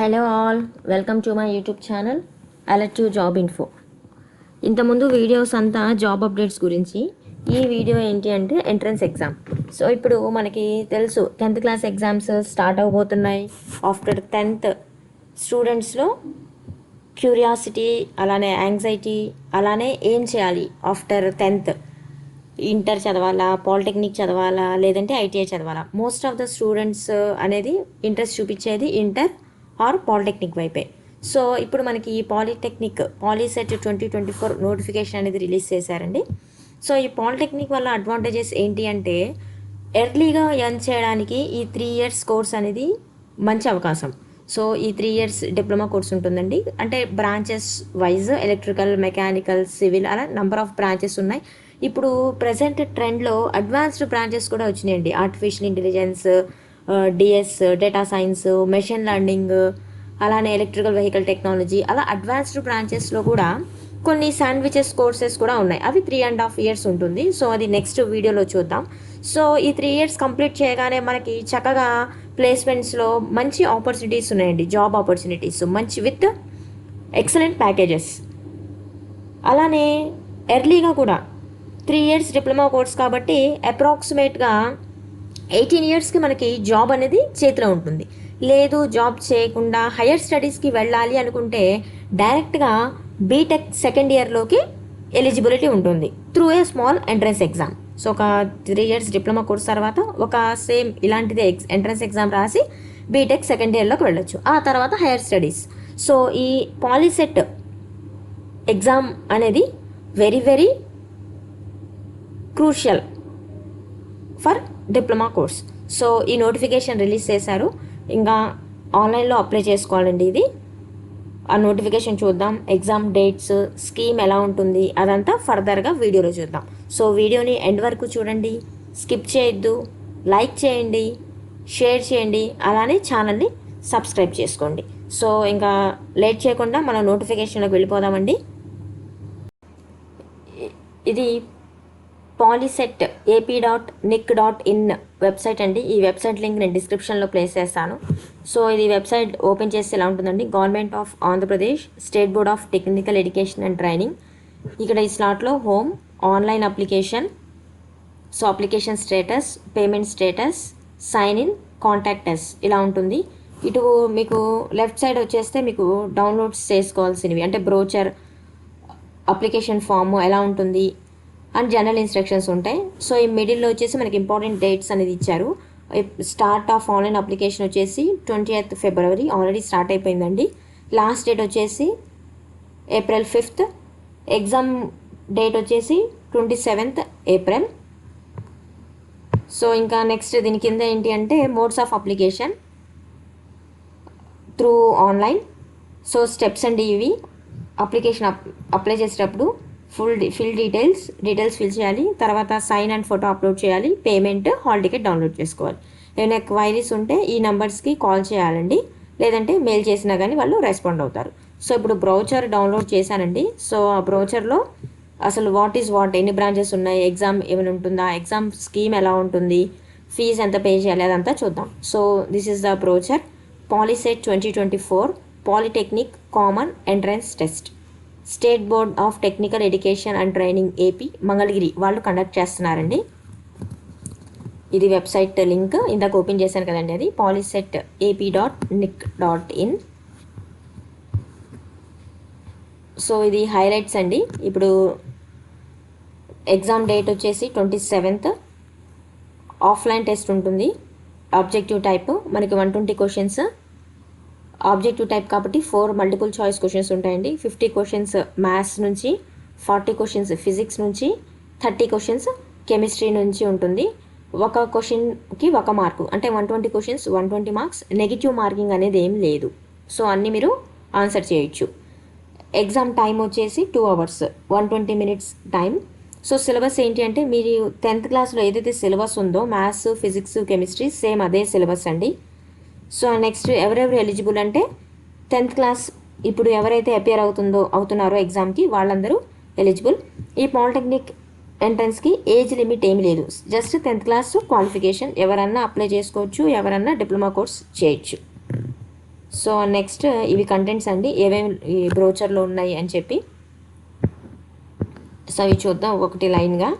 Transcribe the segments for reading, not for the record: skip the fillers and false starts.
Hello all, welcome to my YouTube channel alert to job info. ఇంతకుముందు videos అంతా job updates గురించి. ఈ video ఏంటి అంటే ఎంట్రన్స్ ఎగ్జామ్. సో ఇప్పుడు మనకి తెలుసు 10th క్లాస్ ఎగ్జామ్స్ స్టార్ట్ అవబోతున్నాయి. ఆఫ్టర్ 10th స్టూడెంట్స్లో క్యూరియాసిటీ, అలానే యాంగ్జైటీ, అలానే ఏం చేయాలి ఆఫ్టర్ 10th. ఇంటర్ చదవాలా, పాలిటెక్నిక్ చదవాలా, లేదంటే ఐటీఐ చదవాలా. మోస్ట్ ఆఫ్ ద స్టూడెంట్స్ అనేది ఇంట్రెస్ట్ చూపించేది ఇంటర్ ఆర్ పాలిటెక్నిక్ వైపే. సో ఇప్పుడు మనకి ఈ పాలిటెక్నిక్ పాలీసెట్ 2024 నోటిఫికేషన్ అనేది రిలీజ్ చేశారండి. సో ఈ పాలిటెక్నిక్ వల్ల అడ్వాంటేజెస్ ఏంటి అంటే ఎర్లీగా ఎర్న్ చేయడానికి ఈ 3 years కోర్స్ అనేది మంచి అవకాశం. సో ఈ 3 years డిప్లొమా కోర్స్ ఉంటుందండి. అంటే branches wise electrical, mechanical, civil అలా నంబర్ ఆఫ్ బ్రాంచెస్ ఉన్నాయి. ఇప్పుడు ప్రజెంట్ ట్రెండ్లో అడ్వాన్స్డ్ బ్రాంచెస్ కూడా వచ్చినాయండి. Artificial intelligence, DS, data science, machine learning, అలానే ఎలక్ట్రికల్ వెహికల్ టెక్నాలజీ, అలా అడ్వాన్స్డ్ బ్రాంచెస్లో కూడా కొన్ని శాండ్విచెస్ కోర్సెస్ కూడా ఉన్నాయి. అవి 3.5 years ఉంటుంది. సో అది నెక్స్ట్ వీడియోలో చూద్దాం. సో ఈ 3 years కంప్లీట్ చేయగానే మనకి చక్కగా ప్లేస్మెంట్స్లో మంచి ఆపర్చునిటీస్ ఉన్నాయండి. జాబ్ ఆపర్చునిటీస్ మంచి విత్ ఎక్సలెంట్ ప్యాకేజెస్. అలానే ఎర్లీగా కూడా 3 years డిప్లొమా కోర్స్ కాబట్టి అప్రాక్సిమేట్గా 18 yearsకి మనకి జాబ్ అనేది చేతిలో ఉంటుంది. లేదు జాబ్ చేయకుండా హయ్యర్ స్టడీస్కి వెళ్ళాలి అనుకుంటే డైరెక్ట్గా బీటెక్ సెకండ్ ఇయర్లోకి ఎలిజిబిలిటీ ఉంటుంది through a small entrance exam. So ఒక 3 years డిప్లొమా కోర్స్ తర్వాత ఒక సేమ్ ఇలాంటిదే ఎంట్రన్స్ ఎగ్జామ్ రాసి బీటెక్ సెకండ్ ఇయర్లోకి వెళ్ళొచ్చు. ఆ తర్వాత హయ్యర్ స్టడీస్. సో ఈ పాలీసెట్ ఎగ్జామ్ అనేది very very crucial for diploma course. So ఈ నోటిఫికేషన్ రిలీజ్ చేశారు. ఇంకా ఆన్లైన్లో అప్లై చేసుకోవాలండి. ఇది ఆ నోటిఫికేషన్ చూద్దాం. ఎగ్జామ్ డేట్స్, స్కీమ్ ఎలా ఉంటుంది అదంతా ఫర్దర్గా వీడియోలో చూద్దాం. సో వీడియోని ఎండ్ వరకు చూడండి, స్కిప్ చేయొద్దు, లైక్ చేయండి, షేర్ చేయండి, అలానే ఛానల్ని సబ్స్క్రైబ్ చేసుకోండి. సో ఇంకా లేట్ చేయకుండా మనం నోటిఫికేషన్లోకి వెళ్ళిపోదామండి. ఇది పాలీసెట్ AP.nic.in వెబ్సైట్ అండి. ఈ వెబ్సైట్ లింక్ నేను డిస్క్రిప్షన్లో ప్లేస్ చేస్తాను. సో ఇది వెబ్సైట్ ఓపెన్ చేస్తే ఎలా ఉంటుందండి. Government of Andhra Pradesh state board of technical education and training. ఇక్కడ ఈ స్లాట్లో home, online application, so application status, payment status, sign in, contact us ఇలా ఉంటుంది. ఇటు మీకు లెఫ్ట్ సైడ్ వచ్చేస్తే మీకు డౌన్లోడ్స్ చేసుకోవాల్సినవి అంటే బ్రోచర్, అప్లికేషన్ ఫామ్ ఎలా ఉంటుంది అండ్ జనరల్ ఇన్స్ట్రక్షన్స్ ఉంటాయి. సో ఈ మిడిల్లో వచ్చేసి మనకి ఇంపార్టెంట్ డేట్స్ అనేది ఇచ్చారు. స్టార్ట్ ఆఫ్ ఆన్లైన్ అప్లికేషన్ వచ్చేసి 20th February ఆల్రెడీ స్టార్ట్ అయిపోయిందండి. లాస్ట్ డేట్ వచ్చేసి April 5th. ఎగ్జామ్ డేట్ వచ్చేసి 27th April. సో ఇంకా నెక్స్ట్ దీని కింద ఏంటి అంటే modes of application through online. So steps అండి ఇవి. అప్లికేషన్ అప్లై చేసేటప్పుడు ఫిల్ డీటెయిల్స్ ఫిల్ చేయాలి. తర్వాత సైన్ అండ్ ఫోటో అప్లోడ్ చేయాలి. పేమెంట్, హాల్ టికెట్ డౌన్లోడ్ చేసుకోవాలి. ఏమైనా క్వైరీస్ ఉంటే ఈ నెంబర్స్కి కాల్ చేయాలండి, లేదంటే మెయిల్ చేసినా కానీ వాళ్ళు రెస్పాండ్ అవుతారు. సో ఇప్పుడు బ్రౌచర్ డౌన్లోడ్ చేశానండి. సో ఆ బ్రౌచర్లో అసలు వాట్ ఈజ్ వాట్, ఎన్ని బ్రాంచెస్ ఉన్నాయి, ఎగ్జామ్ ఏమైనా ఉంటుందా, ఎగ్జామ్ స్కీమ్ ఎలా ఉంటుంది, ఫీజు ఎంత పే చేయాలి అదంతా చూద్దాం. So this is the brochure. POLYCET 2024 polytechnic common entrance test state board of technical education and training AP Mangalagiri వాళ్ళు కండక్ట్ చేస్తున్నారండి. ఇది వెబ్సైట్ లింక్ ఇందాక ఓపెన్ చేశాను కదండి, అది పాలీసెట్ AP.nic.in. సో ఇది హైలైట్స్ అండి. ఇప్పుడు ఎగ్జామ్ డేట్ వచ్చేసి 27th. ఆఫ్లైన్ టెస్ట్ ఉంటుంది. ఆబ్జెక్టివ్ టైప్ మనకి 120 questions. ఆబ్జెక్టివ్ టైప్ కాబట్టి 4 multiple choice questions ఉంటాయండి. 50 questions మ్యాథ్స్ నుంచి, 40 questions ఫిజిక్స్ నుంచి, 30 questions కెమిస్ట్రీ నుంచి ఉంటుంది. ఒక క్వశ్చన్కి 1 మార్కు అంటే 120 questions 120 marks. నెగిటివ్ మార్కింగ్ అనేది ఏం లేదు. సో అన్నీ మీరు ఆన్సర్ చేయొచ్చు. ఎగ్జామ్ టైం వచ్చేసి 2 hours 120 minutes time. So syllabus ఏంటి అంటే మీరు 10th క్లాస్లో ఏదైతే సిలబస్ ఉందో మ్యాథ్స్, ఫిజిక్స్, కెమిస్ట్రీ సేమ్ అదే సిలబస్ అండి. సో నెక్స్ట్ ఎవరెవరు ఎలిజిబుల్ అంటే 10th క్లాస్ ఇప్పుడు ఎవరైతే అపియర్ అవుతున్నారో ఎగ్జామ్కి వాళ్ళందరూ ఎలిజిబుల్. ఈ పాలిటెక్నిక్ ఎంట్రన్స్కి ఏజ్ లిమిట్ ఏమీ లేదు. జస్ట్ 10th క్లాస్ క్వాలిఫికేషన్ ఎవరన్నా అప్లై చేసుకోవచ్చు, ఎవరన్నా డిప్లొమా కోర్స్ చేయొచ్చు. సో నెక్స్ట్ ఇవి కంటెంట్స్ అండి, ఏమేమి ఈ బ్రోచర్లో ఉన్నాయి అని చెప్పి. సో అవి చూద్దాం ఒకటి లైన్గా.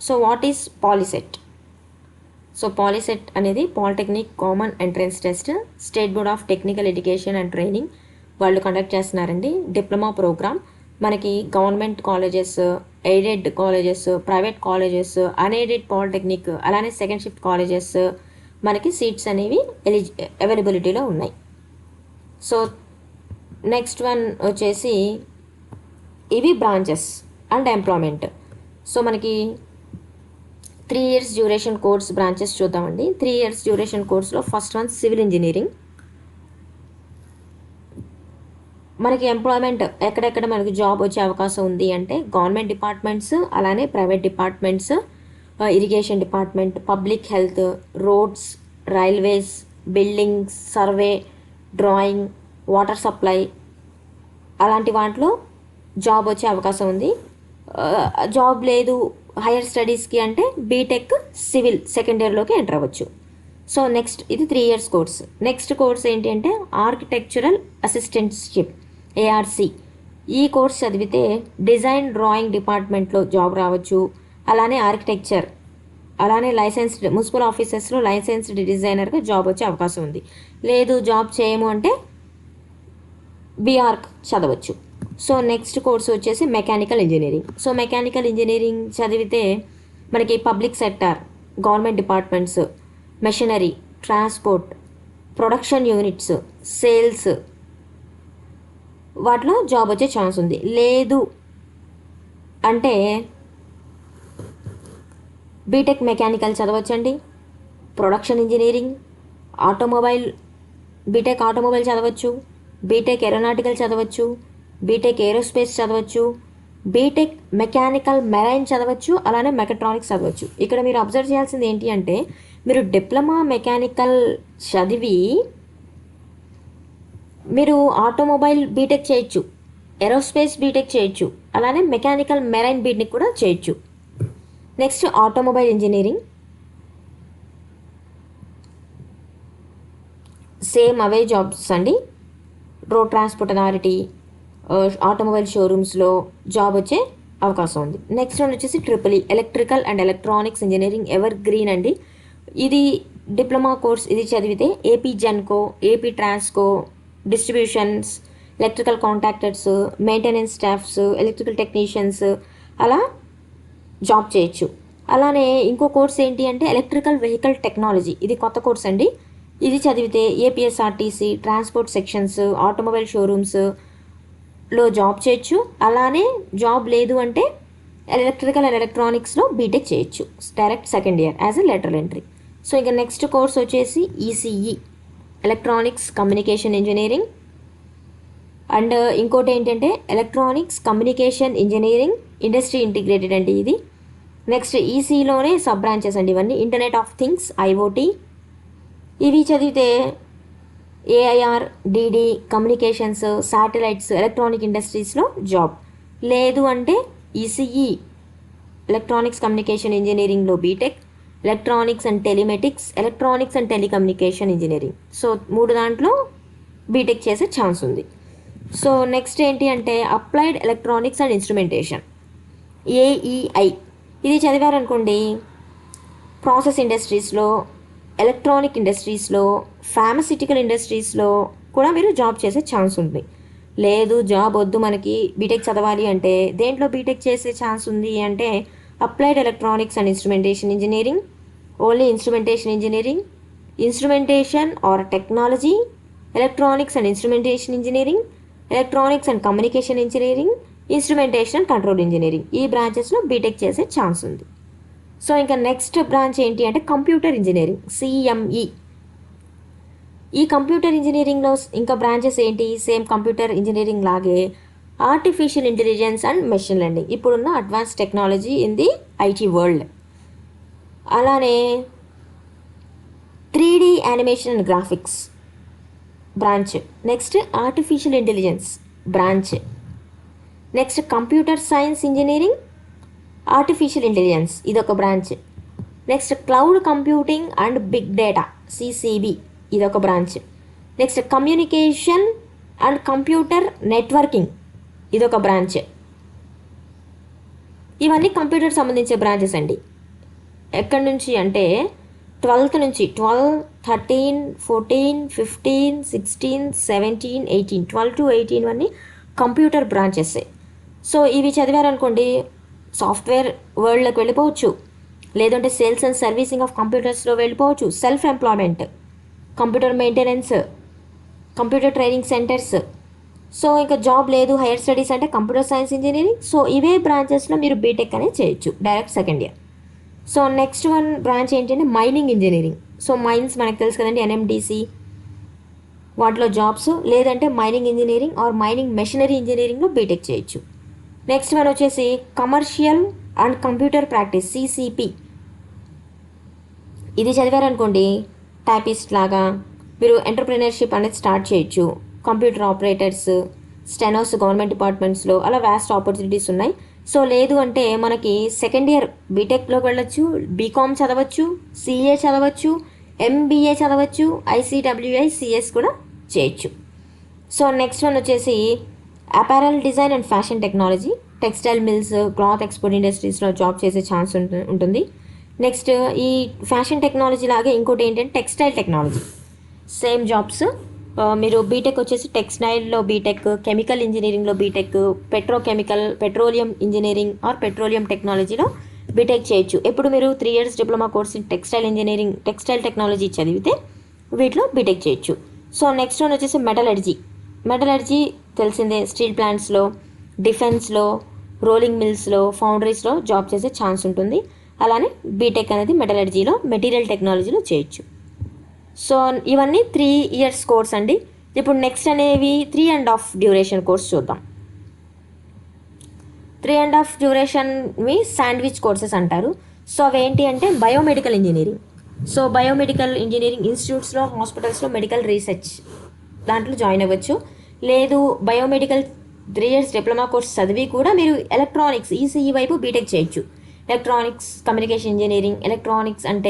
So what is POLYCET? So POLYCET అనేది polytechnic common entrance test, state board of technical education and training వాళ్ళు కండక్ట్ చేస్తున్నారండి. Diploma program. మనకి government colleges, aided colleges, private colleges, unaided polytechnic, అలానే సెకండ్ షిఫ్ట్ కాలేజెస్ మనకి seats అనేవి అవైలబిలిటీలో ఉన్నాయి. So next one వచ్చేసి ఇవి బ్రాంచెస్ అండ్ ఎంప్లాయ్మెంట్. సో మనకి 3 years డ్యూరేషన్ కోర్స్ బ్రాంచెస్ చూద్దామండి. 3 years డ్యూరేషన్ కోర్స్లో ఫస్ట్ వన్ సివిల్ ఇంజనీరింగ్. మనకి ఎంప్లాయ్మెంట్ ఎక్కడెక్కడ మనకి జాబ్ వచ్చే అవకాశం ఉంది అంటే గవర్నమెంట్ డిపార్ట్మెంట్స్, అలానే private departments, irrigation department, public health, roads, railways, buildings, survey, drawing, water supply, అలాంటి వాటిలో జాబ్ వచ్చే అవకాశం ఉంది. జాబ్ లేదు హైయర్ స్టడీస్కి అంటే బీటెక్ సివిల్ సెకండ్ ఇయర్లోకి ఎంటర్ అవ్వచ్చు. సో నెక్స్ట్ ఇది 3 years కోర్స్. నెక్స్ట్ కోర్స్ ఏంటి అంటే ఆర్కిటెక్చరల్ అసిస్టెంట్షిప్, ఏఆర్సి. ఈ కోర్స్ చదివితే డిజైన్ డ్రాయింగ్ డిపార్ట్మెంట్లో జాబ్ రావచ్చు. అలానే ఆర్కిటెక్చర్, అలానే లైసెన్స్డ్ మున్సిపల్ ఆఫీసెస్లో లైసెన్స్డ్ డిజైనర్గా జాబ్ వచ్చే అవకాశం ఉంది. లేదు జాబ్ చేయము అంటే బీఆర్క్ చదవచ్చు. సో నెక్స్ట్ కోర్స్ వచ్చేసి mechanical engineering. So mechanical engineering చదివితే మనకి public sector, government departments, machinery, transport, production units, sales వాటిలో జాబ్ వచ్చే ఛాన్స్ ఉంది. లేదు అంటే బీటెక్ మెకానికల్ చదవచ్చండి, production engineering, automobile, BTech automobile చదవచ్చు, బీటెక్ ఏరోనాటికల్ చదవచ్చు, బీటెక్ ఏరోస్పేస్ చదవచ్చు, బీటెక్ మెకానికల్ మెరైన్ చదవచ్చు, అలానే మెకట్రానిక్స్ చదవచ్చు. ఇక్కడ మీరు అబ్జర్వ్ చేయాల్సింది ఏంటి అంటే మీరు డిప్లొమా మెకానికల్ చదివి మీరు ఆటోమొబైల్ బీటెక్ చేయొచ్చు, ఏరోస్పేస్ బీటెక్ చేయొచ్చు, అలానే మెకానికల్ మెరైన్ బీటెక్ కూడా చేయొచ్చు. Next automobile engineering. సేమ్ అవే జాబ్స్ అండి. రోడ్ ట్రాన్స్పోర్ట్ అథారిటీ, ఆటోమొబైల్ షోరూమ్స్లో జాబ్ వచ్చే అవకాశం ఉంది. నెక్స్ట్ వన్ వచ్చేసి triple E, electrical and electronics engineering ever green అండి. ఇది డిప్లొమా కోర్స్. ఇది చదివితే AP Genco, AP Transco, distributions, electrical contractors, maintenance staffs, electrical technicians అలా జాబ్ చేయొచ్చు. అలానే ఇంకో కోర్స్ ఏంటి అంటే ఎలక్ట్రికల్ వెహికల్ టెక్నాలజీ. ఇది కొత్త కోర్స్ అండి. ఇది చదివితే ఏపీఎస్ఆర్టీసీ, ట్రాన్స్పోర్ట్ సెక్షన్స్, ఆటోమొబైల్ షోరూమ్స్లో జాబ్ చేయొచ్చు. అలానే జాబ్ లేదు అంటే ఎలక్ట్రికల్ అండ్ ఎలక్ట్రానిక్స్లో బీటెక్ చేయొచ్చు direct second year as a lateral entry. So ఇంకా నెక్స్ట్ కోర్స్ వచ్చేసి ECE, electronics communication engineering. And ఇంకోటి ఏంటంటే electronics communication engineering industry integrated అండి ఇది. నెక్స్ట్ ఈసీలోనే సబ్ బ్రాంచెస్ అండి ఇవన్నీ. Internet of things, IOT. ఇవి చదివితే AIR, DD, communications, satellites, electronic ఇండస్ట్రీస్లో జాబ్. లేదు అంటే ఈసీఈ ఎలక్ట్రానిక్స్ కమ్యూనికేషన్ ఇంజనీరింగ్లో BTech, electronics and telematics, electronics and telecommunication engineering. So 3 దాంట్లో బీటెక్ చేసే ఛాన్స్ ఉంది. సో నెక్స్ట్ ఏంటి అంటే applied electronics and instrumentation, AEI. ఇది చదివారనుకోండి ప్రాసెస్ ఇండస్ట్రీస్లో, ఎలక్ట్రానిక్ ఇండస్ట్రీస్లో, ఫార్మసిటికల్ ఇండస్ట్రీస్లో కూడా మీరు జాబ్ చేసే ఛాన్స్ ఉంది. లేదు జాబ్ వద్దు మనకి బీటెక్ చదవాలి అంటే దేంట్లో బీటెక్ చేసే ఛాన్స్ ఉంది అంటే applied electronics and instrumentation engineering, only instrumentation engineering, instrumentation or technology, electronics and instrumentation engineering, electronics and communication engineering, instrumentation and control engineering. ఈ బ్రాంచెస్లో బీటెక్ చేసే ఛాన్స్ ఉంది. సో ఇంకా నెక్స్ట్ బ్రాంచ్ ఏంటి అంటే కంప్యూటర్ ఇంజనీరింగ్, సిఎంఈ. ఈ computer ఇంజనీరింగ్లో ఇంకా బ్రాంచెస్ ఏంటి? సేమ్ కంప్యూటర్ ఇంజనీరింగ్ లాగే artificial intelligence and machine learning, ఇప్పుడున్న advance technology in the IT world. అలానే 3D animation and graphics branch. Next artificial intelligence branch. Next computer science engineering, artificial intelligence ఇదొక branch. Next cloud computing and big data, CCB ఇదొక branch. Next communication and computer networking, ఇదొక branch. ఇవన్నీ computer సంబంధించే branches అండి. ఎక్కడి నుంచి అంటే 12th నుంచి 12, 13, 14, 15, 16, 17, 18, 12 to 18 అన్నీ కంప్యూటర్ బ్రాంచెస్. సో ఇవి చదివారనుకోండి సాఫ్ట్వేర్ వరల్డ్లోకి వెళ్ళిపోవచ్చు, లేదంటే సేల్స్ అండ్ సర్వీసింగ్ ఆఫ్ కంప్యూటర్స్లో వెళ్ళిపోవచ్చు, self employment, computer maintenance, computer training centres. So ఇంకా జాబ్ లేదు, హైయర్ స్టడీస్ అంటే కంప్యూటర్ సైన్స్ ఇంజనీరింగ్. సో ఇవే బ్రాంచెస్లో మీరు బీటెక్ అనేది చేయొచ్చు direct second year. So next one branch ఏంటంటే మైనింగ్ ఇంజనీరింగ్. సో మైన్స్ మనకు తెలుసు కదండి, ఎన్ఎండిసి వాటిలో జాబ్స్, లేదంటే mining engineering or mining machinery ఇంజనీరింగ్లో బీటెక్ చేయొచ్చు. నెక్స్ట్ వన్ వచ్చేసి commercial and computer practice, CCP. ఇది చదివారనుకోండి టైపిస్ట్ లాగా మీరు ఎంటర్ప్రినర్షిప్ అనేది స్టార్ట్ చేయొచ్చు. కంప్యూటర్ ఆపరేటర్స్, స్టెనోస్ గవర్నమెంట్ డిపార్ట్మెంట్స్లో అలా వ్యాస్ట్ ఆపర్చునిటీస్ ఉన్నాయి. సో లేదు అంటే మనకి సెకండ్ ఇయర్ బీటెక్లోకి వెళ్ళొచ్చు, బీకామ్ చదవచ్చు, సిఏ చదవచ్చు, ఎంబీఏ చదవచ్చు, ఐసీడబ్ల్యూఐ సిఎస్ కూడా చేయొచ్చు. సో నెక్స్ట్ వన్ వచ్చేసి apparel design and fashion technology, textile mills, cloth export ఇండస్ట్రీస్లో జాబ్ చేసే ఛాన్స్ ఉంటుంది. నెక్స్ట్ ఈ ఫ్యాషన్ టెక్నాలజీ లాగే ఇంకోటి ఏంటంటే టెక్స్టైల్ టెక్నాలజీ, సేమ్ జాబ్స్. మీరు బీటెక్ వచ్చేసి టెక్స్టైల్లో బీటెక్, కెమికల్ ఇంజనీరింగ్లో BTech, petroleum engineering or petroleum టెక్నాలజీలో బీటెక్ చేయొచ్చు. ఎప్పుడు మీరు 3 years diploma course in textile engineering, textile technology చదివితే వీటిలో బీటెక్ చేయొచ్చు. సో నెక్స్ట్ వన్ వచ్చేసి మెటలర్జీ తెలిసిందే, స్టీల్ ప్లాంట్స్లో, డిఫెన్స్లో, రోలింగ్ మిల్స్లో, ఫౌండరీస్లో జాబ్ చేసే ఛాన్స్ ఉంటుంది. అలానే బీటెక్ అనేది మెటలర్జీలో, మెటీరియల్ టెక్నాలజీలో చేయొచ్చు. సో ఇవన్నీ 3 years కోర్స్ అండి. ఇప్పుడు నెక్స్ట్ అనేవి 3.5 డ్యూరేషన్ కోర్స్ చూద్దాం. 3.5 డ్యూరేషన్వి శాండ్విచ్ కోర్సెస్ అంటారు. సో అవి ఏంటి అంటే biomedical engineering. So biomedical engineering ఇన్స్టిట్యూట్స్లో, హాస్పిటల్స్లో మెడికల్ రీసెర్చ్ దాంట్లో జాయిన్ అవ్వచ్చు. లేదు బయోమెడికల్ 3 years డిప్లొమా కోర్స్ చదివి కూడా మీరు ఎలక్ట్రానిక్స్, ఈసీఈ వైపు బీటెక్ చేయొచ్చు. Electronics communication engineering, electronics and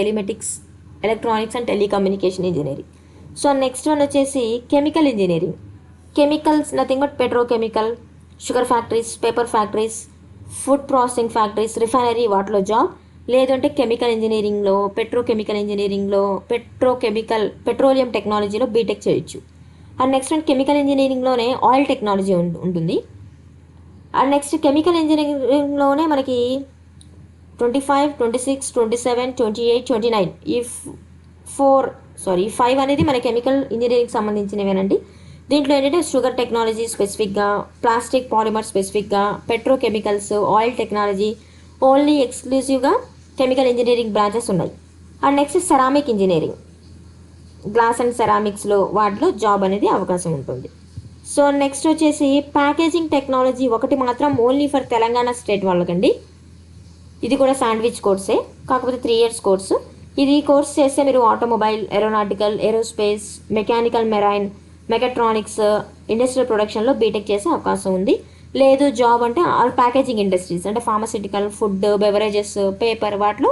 telecommunication engineering. So next one వచ్చేసి chemical engineering. Chemicals nothing but petrochemical, sugar factories, paper factories, food processing factories, refinery వాటిలో job. లేదంటే chemical ఇంజనీరింగ్లో, petrochemical ఇంజనీరింగ్లో, పెట్రోలియం టెక్నాలజీలో BTech చేయొచ్చు. And next one chemical ఇంజనీరింగ్లోనే oil technology ఉంటుంది. And next chemical ఇంజనీరింగ్లోనే మనకి 25, 26, 27, 28, 29 ఈ 5 అనేది మన కెమికల్ ఇంజనీరింగ్ సంబంధించినవేనండి. దీంట్లో ఏంటంటే షుగర్ టెక్నాలజీ స్పెసిఫిక్గా, ప్లాస్టిక్ పాలిమర్ స్పెసిఫిక్గా, పెట్రోకెమికల్స్, ఆయిల్ టెక్నాలజీ, ఓన్లీ ఎక్స్క్లూజివ్గా కెమికల్ ఇంజనీరింగ్ బ్రాంచెస్ ఉన్నాయి. And next ceramic engineering, glass and సెరామిక్స్లో వాటిలో జాబ్ అనేది అవకాశం ఉంటుంది. సో నెక్స్ట్ వచ్చేసి ప్యాకేజింగ్ టెక్నాలజీ, ఒకటి మాత్రం ఓన్లీ ఫర్ తెలంగాణ స్టేట్ వాళ్ళకండి. ఇది కూడా శాండ్విచ్ కోర్సే, కాకపోతే 3 years కోర్సు. ఇది కోర్స్ చేస్తే మీరు automobile, aeronautical, aerospace, mechanical, marine, mechatronics, industrial ప్రొడక్షన్లో బీటెక్ చేసే అవకాశం ఉంది. లేదు జాబ్ అంటే ఆల్ ప్యాకేజింగ్ ఇండస్ట్రీస్ అంటే ఫార్మసిటికల్, ఫుడ్, బెవరేజెస్, పేపర్ వాటిలో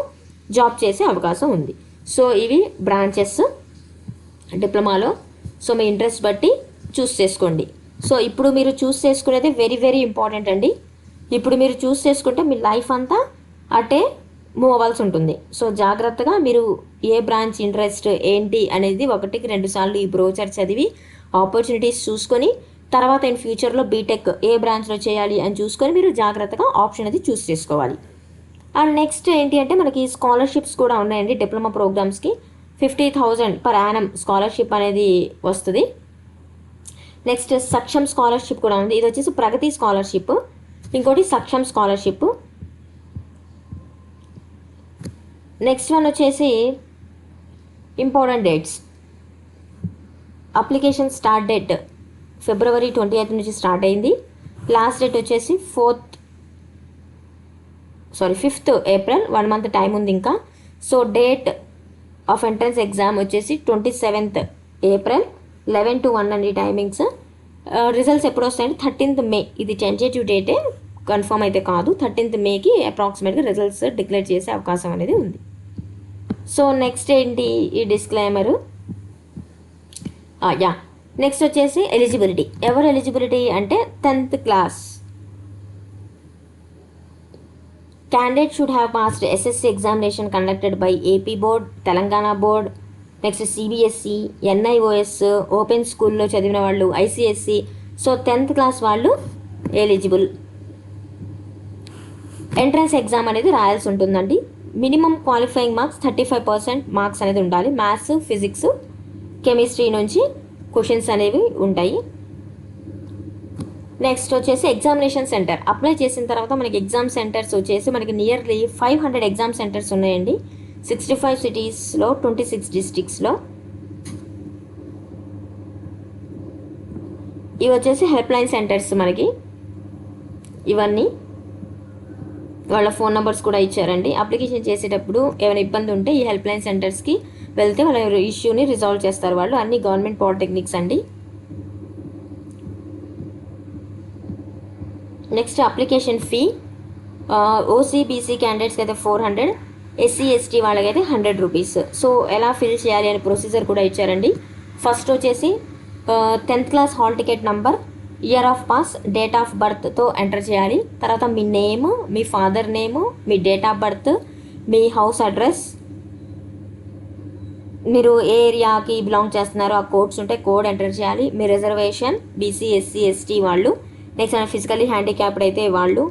జాబ్ చేసే అవకాశం ఉంది. సో ఇవి బ్రాంచెస్ డిప్లొమాలో. సో మీ ఇంట్రెస్ట్ బట్టి చూస్ చేసుకోండి. సో ఇప్పుడు మీరు చూస్ చేసుకునేది వెరీ వెరీ ఇంపార్టెంట్ అండి. ఇప్పుడు మీరు చూస్ చేసుకుంటే మీ లైఫ్ అంతా అటే మూవ్ అవ్వాల్సి ఉంటుంది. సో జాగ్రత్తగా మీరు ఏ బ్రాంచ్ ఇంట్రెస్ట్ ఏంటి అనేది 1-2 సార్లు ఈ బ్రోచర్ చదివి ఆపర్చునిటీస్ చూసుకొని తర్వాత ఇన్ ఫ్యూచర్లో బీటెక్ ఏ బ్రాంచ్లో చేయాలి అని చూసుకొని మీరు జాగ్రత్తగా ఆప్షన్ అది చూస్ చేసుకోవాలి. అండ్ నెక్స్ట్ ఏంటి అంటే మనకి స్కాలర్షిప్స్ కూడా ఉన్నాయండి. డిప్లొమా ప్రోగ్రామ్స్కి 50,000 per annum స్కాలర్షిప్ అనేది వస్తుంది. నెక్స్ట్ సక్షం స్కాలర్షిప్ కూడా ఉంది. ఇది వచ్చేసి ప్రగతి స్కాలర్షిప్, ఇంకోటి సక్షం స్కాలర్షిప్. నెక్స్ట్ వన్ వచ్చేసి important dates. Application start date February 28 నుంచి స్టార్ట్ అయింది. లాస్ట్ డేట్ వచ్చేసి 5th April, 1 month టైం ఉంది ఇంకా. So date of entrance exam వచ్చేసి 27th April 11 to 1 అండి టైమింగ్స్. రిజల్ట్స్ ఎప్పుడు వస్తాయంటే 13th May. ఇది టెంటేటివ్ డేటే, కన్ఫర్మ్ అయితే కాదు. 13th Mayకి అప్రాక్సిమేట్గా రిజల్ట్స్ డిక్లేర్ చేసే అవకాశం అనేది ఉంది. సో నెక్స్ట్ ఏంటి ఈ డిస్క్లైమరు, యా. నెక్స్ట్ వచ్చేసి ఎలిజిబిలిటీ. ఎవరు ఎలిజిబిలిటీ అంటే 10th class candidate should have passed SSC examination conducted by AP board, Telangana board, next CBSE, NIOS, open స్కూల్లో చదివిన వాళ్ళు, ఐసిఎస్సి. సో 10th క్లాస్ వాళ్ళు ఎలిజిబుల్. ఎంట్రన్స్ ఎగ్జామ్ అనేది రాయాల్సి ఉంటుందండి. మినిమం క్వాలిఫైయింగ్ మార్క్స్ 35% మార్క్స్ అనేది ఉండాలి. మ్యాథ్స్, ఫిజిక్స్, కెమిస్ట్రీ నుంచి క్వశ్చన్స్ అనేవి ఉంటాయి. నెక్స్ట్ వచ్చేసి ఎగ్జామినేషన్ సెంటర్. అప్లై చేసిన తర్వాత మనకి ఎగ్జామ్ సెంటర్స్ వచ్చేసి మనకి నియర్లీ 500 ఎగ్జామ్ సెంటర్స్ ఉన్నాయండి. 65 సిటీస్లో, 26 డిస్ట్రిక్ట్స్లో. ఇవి వచ్చేసి హెల్ప్ లైన్ సెంటర్స్ మనకి. ఇవన్నీ వాళ్ళ ఫోన్ నెంబర్స్ కూడా ఇచ్చారండి. అప్లికేషన్ చేసేటప్పుడు ఏమైనా ఇబ్బంది ఉంటే ఈ హెల్ప్ లైన్ సెంటర్స్కి వెళ్తే వాళ్ళ ఇష్యూని రిజాల్వ్ చేస్తారు వాళ్ళు. అన్ని గవర్నమెంట్ పాలిటెక్నిక్స్ అండి. Next application fee. ఓసీబీసీ క్యాండిడేట్స్కి అయితే 400, ఎస్సీ ఎస్టీ వాళ్ళకైతే 100 రూపీస్. సో ఎలా ఫిల్ చేయాలి అనే ప్రొసీజర్ కూడా ఇచ్చారండి. ఫస్ట్ వచ్చేసి 10th class hall ticket number, year of pass, date of బర్త్తో ఎంటర్ చేయాలి. తర్వాత మీ నేమ్, మీ ఫాదర్ నేము, మీ డేట్ ఆఫ్ బర్త్, మీ హౌస్ అడ్రస్, మీరు ఏ ఏరియాకి బిలాంగ్ చేస్తున్నారో ఆ కోడ్స్ ఉంటే కోడ్ ఎంటర్ చేయాలి. మీ రిజర్వేషన్, బీసీ, ఎస్సీ, ఎస్టీ వాళ్ళు. నెక్స్ట్ ఫిజికల్లీ హ్యాండిక్యాప్డ్ అయితే వాళ్ళు,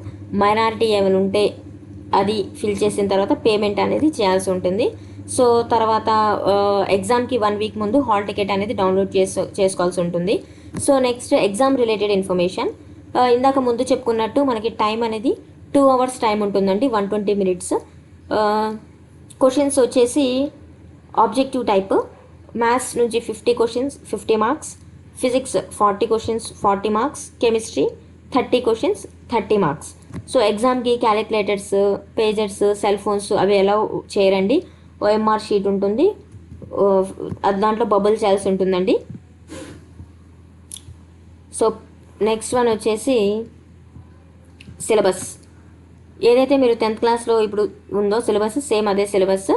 మైనారిటీ ఏమైనా ఉంటే అది ఫిల్ చేసిన తర్వాత పేమెంట్ అనేది చేయాల్సి ఉంటుంది. సో తర్వాత ఎగ్జామ్కి 1 వీక్ ముందు హాల్ టికెట్ అనేది డౌన్లోడ్ చేసుకోవాల్సి ఉంటుంది. So next exam related information. ఇందాక ముందు చెప్పుకున్నట్టు మనకి టైం అనేది 2 hours టైం ఉంటుందండి, 120 minutes. క్వశ్చన్స్ వచ్చేసి ఆబ్జెక్టివ్ టైప్. మ్యాథ్స్ నుంచి 50 questions 50 marks, physics 40 questions 40 marks, chemistry 30 questions 30 marks. So ఎగ్జామ్కి క్యాలిక్యులేటర్స్, పేజర్స్, సెల్ ఫోన్స్ అవి ఎలా చేయరండి. ఓఎంఆర్ షీట్ ఉంటుంది, దాంట్లో బబుల్ చేయాల్సి ఉంటుందండి. సో నెక్స్ట్ వన్ వచ్చేసి సిలబస్. ఏదైతే మీరు 10th క్లాస్లో ఇప్పుడు ఉందో సిలబస్ సేమ్ అదే సిలబస్.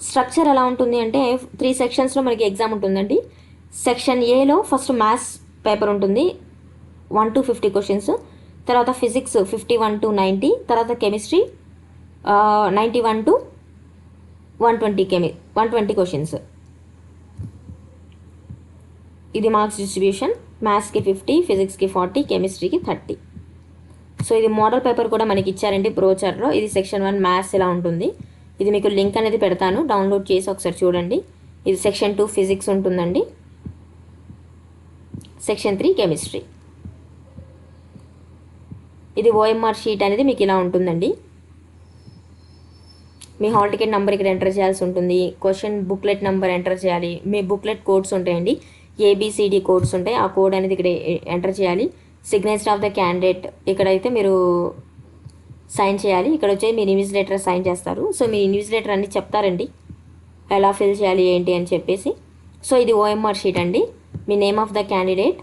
స్ట్రక్చర్ ఎలా ఉంటుంది అంటే 3 sectionsలో మనకి ఎగ్జామ్ ఉంటుందండి. సెక్షన్ ఏలో ఫస్ట్ మ్యాథ్స్ పేపర్ ఉంటుంది, 1 to 50 questions. తర్వాత ఫిజిక్స్ 51 to 90. తర్వాత కెమిస్ట్రీ 91 to 120 questions. ఇది మార్క్స్ డిస్ట్రిబ్యూషన్. మ్యాథ్స్కి 50, ఫిజిక్స్కి 40, కెమిస్ట్రీకి 30. సో ఇది మోడల్ పేపర్ కూడా మనకి ఇచ్చారండి బ్రోచర్లో. ఇది సెక్షన్ 1 మ్యాథ్స్ ఇలా ఉంటుంది. ఇది మీకు లింక్ అనేది పెడతాను, డౌన్లోడ్ చేసి ఒకసారి చూడండి. ఇది సెక్షన్ 2 ఫిజిక్స్ ఉంటుందండి, సెక్షన్ 3 కెమిస్ట్రీ. ఇది ఓఎంఆర్ షీట్ అనేది మీకు ఇలా ఉంటుందండి. మీ హాల్ టికెట్ నెంబర్ ఇక్కడ ఎంటర్ చేయాల్సి ఉంటుంది. క్వశ్చన్ బుక్లెట్ నెంబర్ ఎంటర్ చేయాలి. మీ బుక్లెట్ కోడ్స్ ఉంటాయండి, ఏబిసిడి కోడ్స్ ఉంటాయి. ఆ కోడ్ అనేది ఇక్కడ ఎంటర్ చేయాలి. సిగ్నేచర్ ఆఫ్ ద క్యాండిడేట్ ఇక్కడైతే మీరు సైన్ చేయాలి. ఇక్కడ వచ్చి మీరు ఇన్విజిలేటర్ సైన్ చేస్తారు. సో మీ ఇన్విజిలేటర్ అన్ని చెప్తారండి ఎలా ఫిల్ చేయాలి ఏంటి అని చెప్పేసి. సో ఇది ఓఎంఆర్ షీట్ అండి. మీ name of the candidate,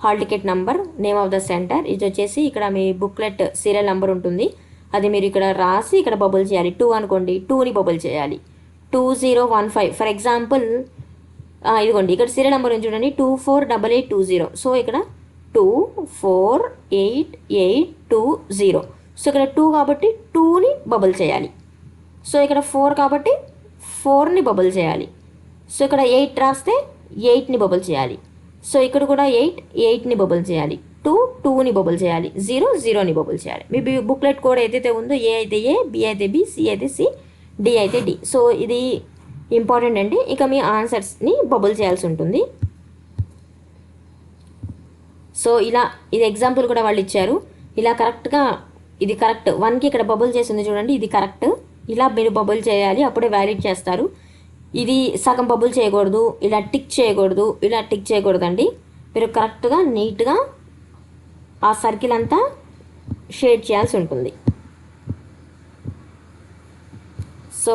hall ticket number, name of the centre. ఇది వచ్చేసి ఇక్కడ మీ బుక్లెట్ సీరియల్ నెంబర్ ఉంటుంది, అది మీరు ఇక్కడ రాసి ఇక్కడ బబుల్ చేయాలి. 2 అనుకోండి, 2ని బబుల్ చేయాలి. 2015 ఫర్ ఎగ్జాంపుల్. ఇదిగోండి ఇక్కడ సీరియల్ నెంబర్ ఉంది చూడండి, 248820. సో ఇక్కడ 248820. సో ఇక్కడ 2 కాబట్టి 2ని బబుల్ చేయాలి. సో ఇక్కడ 4 కాబట్టి 4ని బబుల్ చేయాలి. సో ఇక్కడ 8 రాస్తే 8ని బబుల్ చేయాలి. సో ఇక్కడ కూడా 8ని బబుల్ చేయాలి. 2ని బబుల్ చేయాలి. 0ని బబుల్ చేయాలి. మీ బుక్లెట్ కోడ్ ఏదైతే ఉందో ఏ అయితే ఏ, బి అయితే బి, సి అయితే సి, డి అయితే డి. సో ఇది ఇంపార్టెంట్ అండి. ఇక మీ ఆన్సర్స్ని బబుల్ చేయాల్సి ఉంటుంది. సో ఇలా ఇది ఎగ్జాంపుల్ కూడా వాళ్ళు ఇచ్చారు. ఇలా కరెక్ట్గా ఇది కరెక్ట్ 1కి ఇక్కడ బబుల్ చేసింది చూడండి, ఇది కరెక్ట్. ఇలా మీరు బబుల్ చేయాలి, అప్పుడే వ్యాలిడ్ చేస్తారు. ఇది సగం బబుల్ చేయకూడదు, ఇలా టిక్ చేయకూడదు, ఇలా టిక్ చేయకూడదండి. మీరు కరెక్ట్గా నీట్గా ఆ సర్కిల్ అంతా షేడ్ చేయాల్సి ఉంటుంది. సో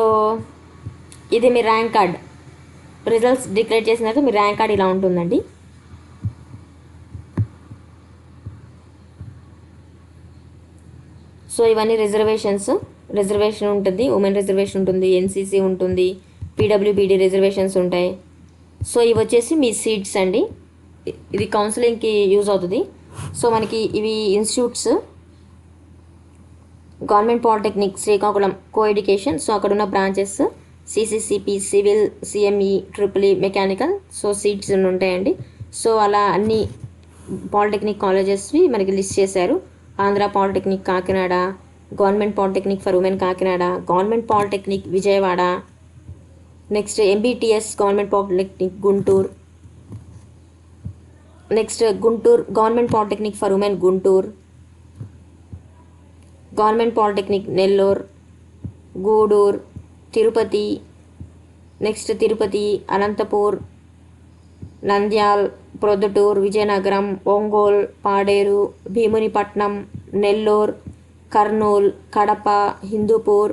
ఇది మీ ర్యాంక్ కార్డ్. రిజల్ట్స్ డిక్లేర్ చేసిన తర్వాత మీ ర్యాంక్ కార్డ్ ఇలా ఉంటుందండి. సో ఇవన్నీ రిజర్వేషన్ ఉంటుంది, ఉమెన్ రిజర్వేషన్ ఉంటుంది, ఎన్సీసీ ఉంటుంది, పీడబ్ల్యూబీడీ రిజర్వేషన్స్ ఉంటాయి. సో ఇవి వచ్చేసి మీ సీట్స్ అండి, ఇది కౌన్సిలింగ్కి యూజ్ అవుతుంది. సో మనకి ఇవి institutes government polytechnic Srikakulam co education. So అక్కడ ఉన్న branches CCCP, civil, CME, triple mechanical. So seats ఉంటాయండి. సో అలా అన్ని పాలిటెక్నిక్ కాలేజెస్వి మనకి లిస్ట్ చేశారు. Andhra polytechnic Kakinada, government polytechnic for women Kakinada, government polytechnic Vijayawada, next MBTS government polytechnic Guntur, next Guntur government polytechnic for women Guntur, government polytechnic Nellore, Gudur, Tirupati, next Tirupati, Anantapur, Nandyal, Proddatur, Vizianagaram, Ongole, Paderu, Bheemunipatnam, Nellore, Kurnool, Kadapa, Hindupur,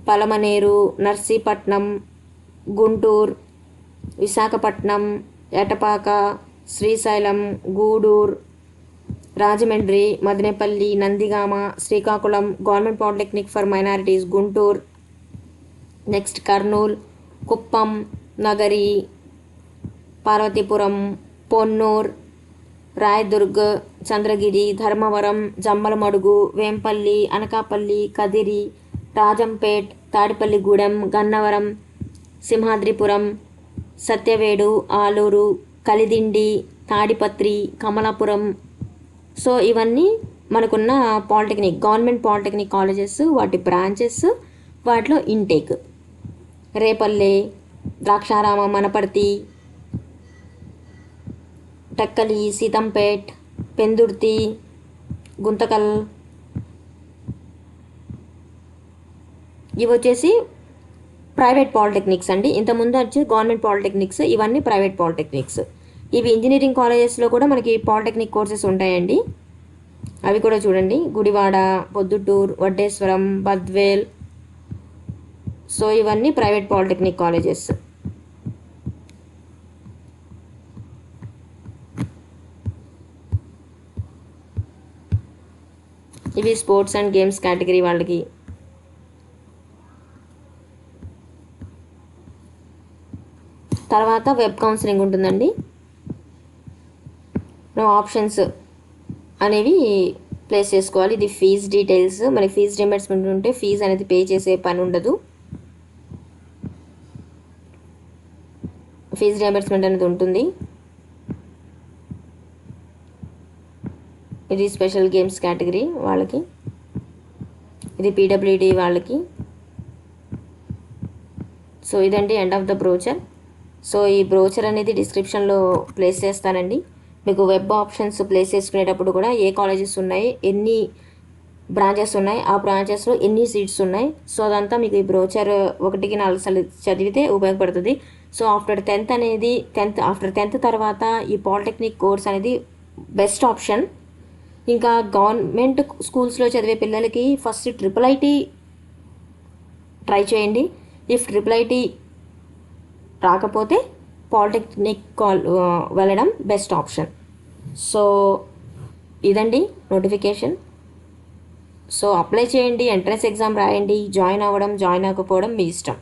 Palamaner, Narsipatnam, Guntur, Visakhapatnam, Etapaka, Srisailam, Gudur, Rajahmundry, Madanapalle, Nandigama, Srikakulam government polytechnic for minorities Guntur, next Kurnool, Kuppam, Nagari, Parvathipuram, Ponnur, Rayadurg, Chandragiri, Dharmavaram, Jammalamadugu, Vempalli, Anakapalli, Kadiri, Rajampet, Tadepalligudem, Gannavaram, Simhadripuram, Satyavedu, Alur, Kalidindi, Tadipatri, Kamalapuram. So ఇవన్నీ మనకున్న polytechnic government polytechnic colleges, వాటి branches, వాటిలో intake. Repalle, Draksharama, Manaparthi, Tekkali, Seethampet, Pendurthi, Guntakal. ఇవి వచ్చేసి private polytechnics అండి. ఇంతకుముందు వచ్చి government polytechnics, ఇవన్నీ ప్రైవేట్ పాలిటెక్నిక్స్. ఇవి ఇంజనీరింగ్ కాలేజెస్లో కూడా మనకి పాలిటెక్నిక్ కోర్సెస్ ఉంటాయండి. అవి కూడా చూడండి, గుడివాడ, పొద్దుటూరు, వడ్డేశ్వరం, బద్వేల్. సో ఇవన్నీ ప్రైవేట్ పాలిటెక్నిక్ కాలేజెస్. ఇవి స్పోర్ట్స్ అండ్ గేమ్స్ కేటగిరీ వాళ్ళకి. తర్వాత వెబ్ కౌన్సిలింగ్ ఉంటుందండి. ఆప్షన్స్ అనేవి ప్లేస్ చేసుకోవాలి. ఇది ఫీజ్ డీటెయిల్స్. మనకి ఫీజ్ రియంబర్స్మెంట్ ఉంటే ఫీజ్ అనేది పే చేసే పని ఉండదు. ఫీజ్ రియంబర్స్మెంట్ అనేది ఉంటుంది. ఇది స్పెషల్ గేమ్స్ కేటగిరీ వాళ్ళకి, ఇది పీడబ్ల్యూడి వాళ్ళకి. సో ఇదండి end of the brochure. So ఈ బ్రోచర్ అనేది డిస్క్రిప్షన్లో ప్లేస్ చేస్తానండి. మీకు వెబ్ ఆప్షన్స్ ప్లేస్ చేసుకునేటప్పుడు కూడా ఏ కాలేజెస్ ఉన్నాయి, ఎన్ని బ్రాంచెస్ ఉన్నాయి, ఆ బ్రాంచెస్లో ఎన్ని సీట్స్ ఉన్నాయి, సో అదంతా మీకు ఈ బ్రోచర్ 1-4 సార్లు చదివితే ఉపయోగపడుతుంది. సో ఆఫ్టర్ 10th తర్వాత ఈ పాలిటెక్నిక్ కోర్స్ అనేది బెస్ట్ ఆప్షన్. ఇంకా గవర్నమెంట్ స్కూల్స్లో చదివే పిల్లలకి ఫస్ట్ IIIT ట్రై చేయండి. ఇఫ్ IIIT రాకపోతే పాలిటెక్నిక్ వెళ్ళడం బెస్ట్ ఆప్షన్. సో ఇదండి నోటిఫికేషన్. సో అప్లై చేయండి, ఎంట్రన్స్ ఎగ్జామ్ రాయండి. జాయిన్ అవ్వడం, జాయిన్ అవ్వకపోవడం మీ ఇష్టం.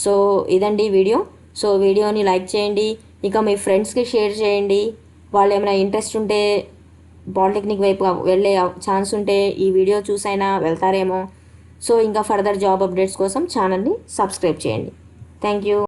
సో ఇదండి వీడియో. సో వీడియోని లైక్ చేయండి, ఇంకా మీ ఫ్రెండ్స్కి షేర్ చేయండి. వాళ్ళు ఏమైనా ఇంట్రెస్ట్ ఉంటే పాలిటెక్నిక్ వైపు వెళ్ళే ఛాన్స్ ఉంటే ఈ వీడియో చూసైనా వెళ్తారేమో. సో ఇంకా ఫర్దర్ జాబ్ అప్డేట్స్ కోసం ఛానల్ని సబ్స్క్రైబ్ చేయండి. Thank you.